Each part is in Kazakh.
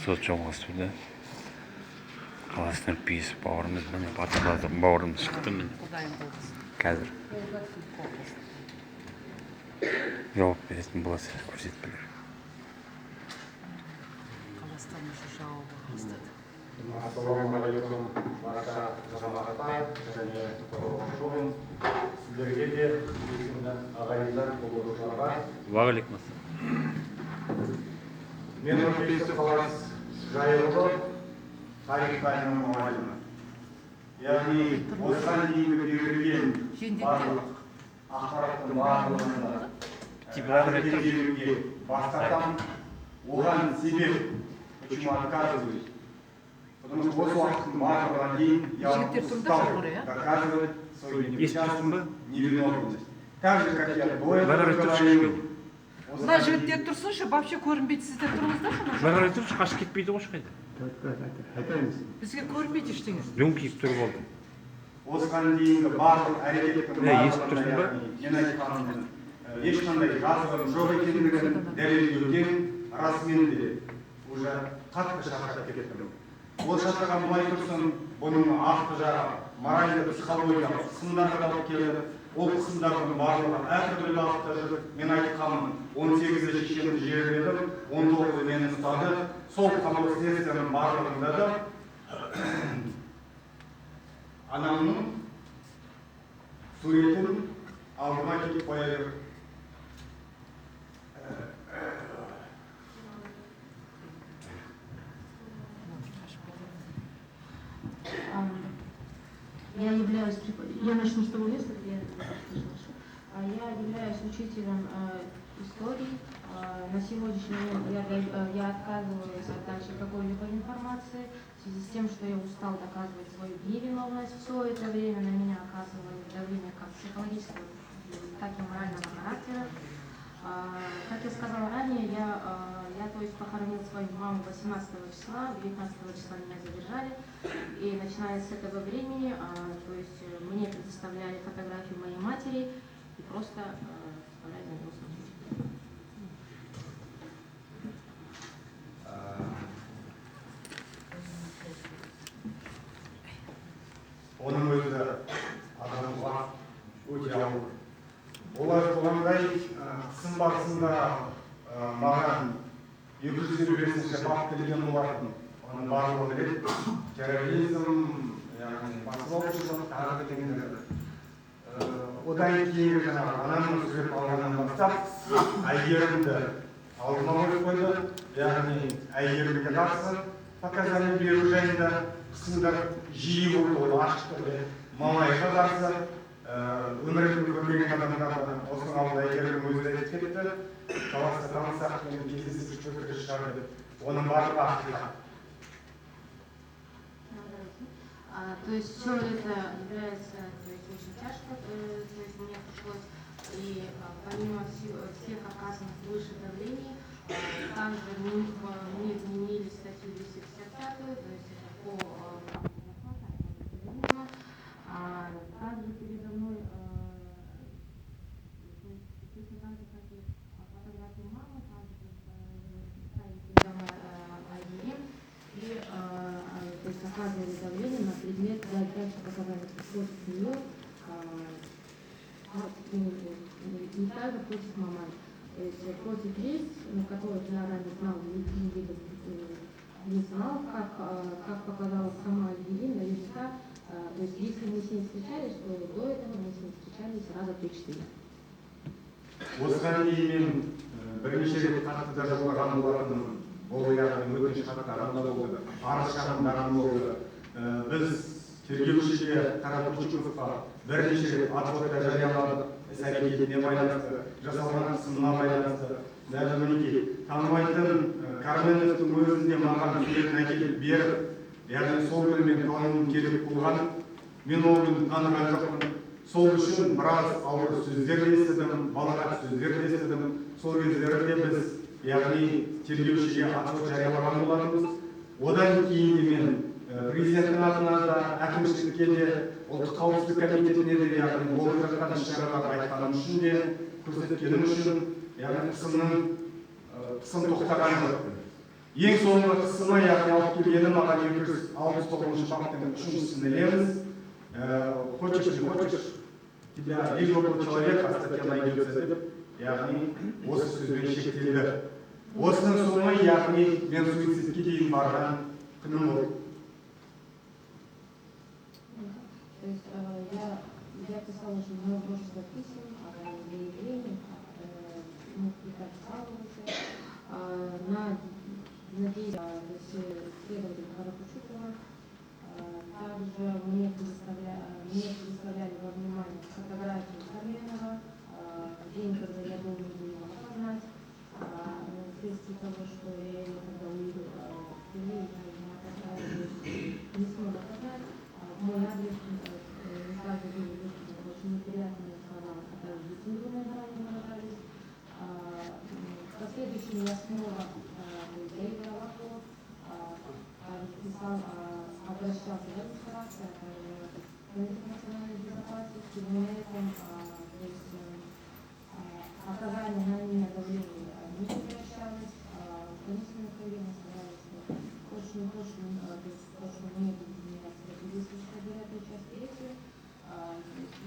Сот жалғасуда Қазақстан пейісі бауырымыз міне батырларды бауырымыз шықты міне қазір жауап беретін боласы көрсетпелер. Қазақстан уже жауабы бастады. Ассалаумағалейкум барша жамағатқа және шоғын сіздерге де ағайындар болушыларға. Уағалейкум. Мен Нұрпейісов қаласы жайылы тарих пәнінің мұғалімі. Яғни осыған дейінгі берілген барлық ақпараттың барлығында беруге бастатам. Оған себеп почему отказываюсь. Потому что осы уақыттың барлығына дейін я устал доказывать свою невиновность. Так же, как я до этого говорил. Мына жігіттер тұрсыншы, вообще көрінбейді, сіздер тұрыңыздар ма? Бағарай тұршы, қашып кетпейді ғой шықайды. Бізге көрінбейді ештеңе. Дөңкиіп тұрып алды. Осыған дейінгі барлық әрекеттің барлығында мен айтқанымның ешқандай жазылым жоқ екендігін дәлелдеуден расымен де уже қатты шаршап кеттім. Ол шаршаған былай тұрсын, бұның арты жағы моральды психологиялық қысымдарға алып келеді. Ол қысымдардың барлығы әртүрлі бағытта жүр. Мен айтқанмын, 18 шешемді жібердім, 19 мені ұстады. Сол қамау следствияның барлығында да анамның суретін алдыма келіп қоя берді. Я являюсь, я начну с того места, где я являюсь учителем истории. На сегодняшний момент я отказываюсь от дачи какой-либо информации в связи с тем, что я устал доказывать свою невиновность. Все это время на меня оказывали давление как психологического, так и морального характера. Как я сказала ранее, я то есть похоронил свою маму 18 числа, 19 числа меня задержали, и начиная с этого времени, то есть мне предоставляли фотографию моей матери и просто оставляли на него смотреть. Оның өзі адамға өте ауыр. Олар болғандай қысым барысында маған 255-ші бап келген болатын. Оның барлығы біледі. Терроризм, яғни басып алушылық, тағы дегендер. Одан кейін жаңағы анамның сурет алғаннан бастап, әйгерімді алдыма қойып қойды. Яғни әйгерімге қарсы показания беру жайында қысымдар жиі болды, ол ашық түрде мамайға қарсы. Өмірімді көрмеген адамдарға осының алдында әйгерім өзі айтып кетті. Таласқа танысақ, мен кездесіп өткізіп шығарды. Оның барлығы ақиқат. То есть все это является очень тяжко, то есть мне пришлось, и помимо всех оказанных выше давлений, также мне вменили статью 255, то есть это по также передо мной, точно так же, как и фотографию мамы, также ставили передо мной АЕМ, и то есть оказывали давление на предмет дальше показаний против нее, и также против мамы. То есть против лиц, которых я ранее знал, не знал, как показала сама Евгения, наверняка. То есть если мы с ней встречались, то до этого мы с ней встречались раза 3-4. Осыған дейін мен бірнеше рет қатты да жолдаған болатынмын. Ол яғни өтініш хаттарым да болды, арыз шағымдарым болды. Біз тергеушіге Қаратұлчықовқа бірнеше рет отчетта жарияладық. Іс-әрекетіне байланысты, жасалған қысымына байланысты. Даже мінекей танымайтын Карменовтың өзінде маған суретін әкеліп беріп, яғни сол күні мен тануым керек болған, мен ол күні таныған жоқпын. Сол үшін біраз ауыр сөздер естідім, балағат сөздер естідім. Сол кездерде біз яғни тергеушіге атқылық жариялаған болатынбыз. Одан кейін де мен президенттің атына да, әкімшілікке де, ұлттық қауіпсіздік комитетіне де, яғни болып жатқан іс-шараларды айтқаным үшін де, көрсеткенім үшін, яғни қысым тоқтаған жоқпын. Ең соңғы қысымы, яғни алып келгені маған 269 баптың 3-сін ілеміз. Хочешь, не хочешь, тебя лишь бы человек, а статья найдется деп, яғни осы сөзбен шектелді. Осының соңы, яғни мен суицидке дейін барған күнім болды. То есть я писала уже множество писем, заявлений, надеюсь, следователь Карапушукова также мне предоставляли во внимание фотографию Карменова, день, когда я должен был его опознать, вследствие того, что я его когда увидел впервые, не смог опознать, мой адрес не сразу был высказан очень неприятные слова, которые в лицензурной грани выражались. В последующем я снова заявляла писал, обращался в администрацию, Комитет национальной безопасности, в этом, то есть оказание на меня давления не прекращалось, комиссия направления сказали, что хочешь не хочешь, то, что не будет меняться статистическая горячая часть третья,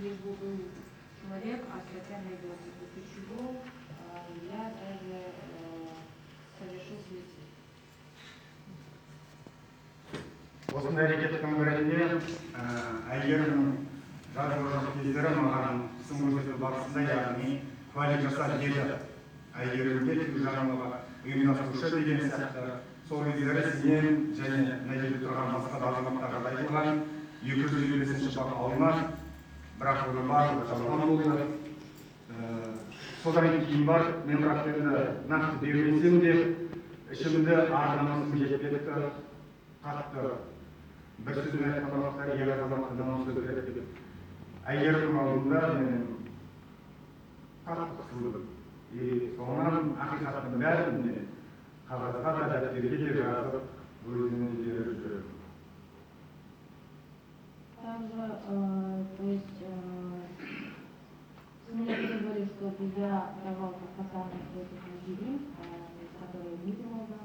лишь бы был человек, а статья найдется, после чего я даже совершил суицид. Осындай әрекеттің бірінде әйгерімнің жазылған кездері маған сын көрсету барысында, яғни куәлік жасап еді. Әйгерімге Жанова ұйымдастырушы деген сияқты сол кездері сенен және мына жерде тұрған басқа да азаматтарға айтылған 255-ші бап алынған, бірақ оны барлығы жазылған болды. Содан кейін бар, мен бірақ енді нақты бермесем де, ішімді ар-намысым жетіп кетті, қатты бір сөзбен айтқан уақытта ер азаматқа намыс өтірік деп. Әйгерім алдында мен қатты қысылдым. Соңынан ақиқаттың бәрін қағазға да дәптерге де жазып, өзіне беріп жүремін. Также, то есть, мне требовали, чтобы я давал показания против лагерей, которые не много.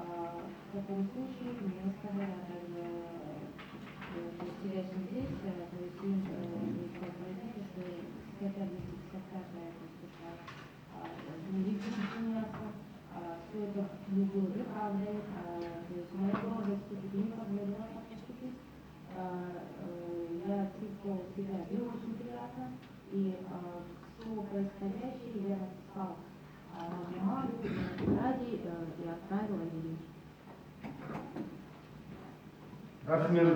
В таком случае мне сказали, что теряющим здесь, то есть им производили, что статья 255 не меняться, что это не было неправдой, то есть моего заступить не позволила так поступить. Я чувствовал себя не очень приятно, и все происходящее я написал на бумагу, на тетради и отправила ей. Расымен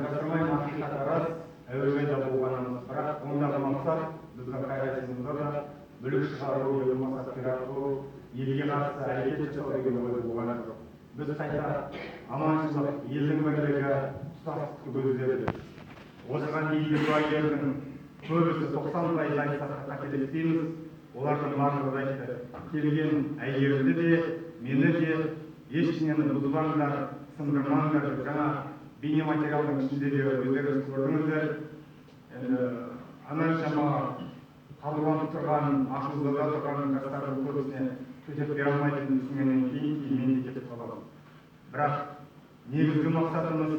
жасырмай ақиқаты рас, әуежайда болғанымыз, бірақ ондағы мақсат біздің қайратымызда да бүлік шығару, болмаса пирату, елге қарсы әрекет жасау деген ой болған жоқ. Біз қайта аманшылық, елдің бірлігі, тұтастықты көздедік. Осыған дейінгі куәгердің көбісі 90% айтсақ қателеспейміз, олардың барлығы айтты. Келген әйгерімді де, мені де ешкімнен бұзылаңдар, сындырмаңдар, жаңа бейнематериалдың ішінде де өздеріңіз көрдіңіздер. Анашама қалуанып тұрған, ақылдыда тұрған жастардың көбісіне төтеп бере алмайтын түсінгеннен кейін мен де кетіп қаламын. Бірақ негізгі мақсатымыз,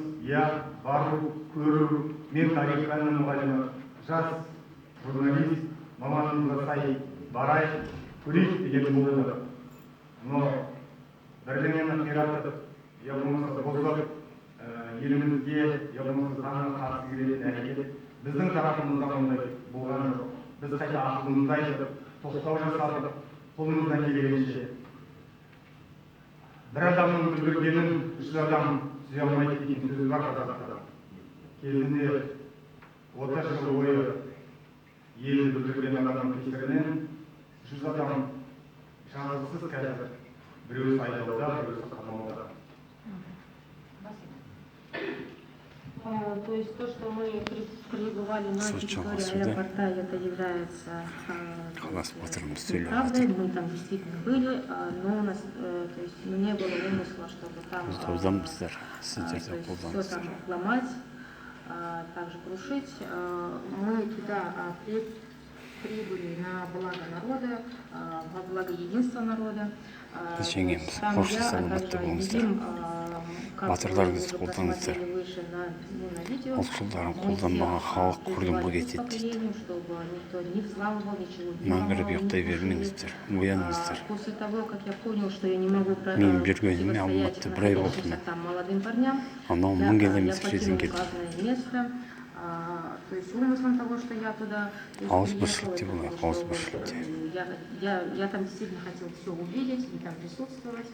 бару, көру, мен тарих пәнінің мұғалімі, жас журналист, мамандығына сай барайық, көрейік деген болды. Но бірдеңені қиратып, болмаса бұзып, елімізге, болмаса заңға қарсы келетін әрекет біздің тарапымыздан ондай болған жоқ. Біз қайта ақылымызды айтып, тоқтау жасадық, қолымыздан келгенше. Бір адамның бүлдіргенін 3 адам түзе алмайды деген сөз бар қазақта. Кезінде 30 жыл бойы елді бүлдірген адамның кесірінен 100 адам жазықсыз қазір біреуі айдауда, біреуі қамауда. То есть то, что мы пребывали на Сначала территории сюда. аэропорта, это является Халас батырым неправдой. Мы там действительно были, но у нас то есть, не было умысла, чтобы там қолданыңыздар. то Сіздер есть де все қолданыңыздар. там ломать, также крушить. Мы туда прибыли на благо народа, во благо единства народа. Жеңеміз. Там Қош я, а саламатты также болыңыздар. Едим, как Батырларыңызды вы уже қолдаңыздар. посмотрели выше на видео, Ол жылдарын мы қолданбаған все халық құрдымға призывали к кетеді дейді. успокоению, чтобы никто не взламывал, ничего не Мәңгілік ломал, ұйықтай не бермеңіздер, крушил. ояныңыздар. После того, как я понял, что я не могу Мен жүргеніме противостоять Алматыда бір ай болды находящимся мен. там молодым парням, Анау я 1000 келеміз покинул жерден келді. указанное место. То есть умыслом того, что я туда Ауызбіршілік приехала, деп олар, это ауызбіршілік деп. я там действительно хотел все увидеть и там присутствовать.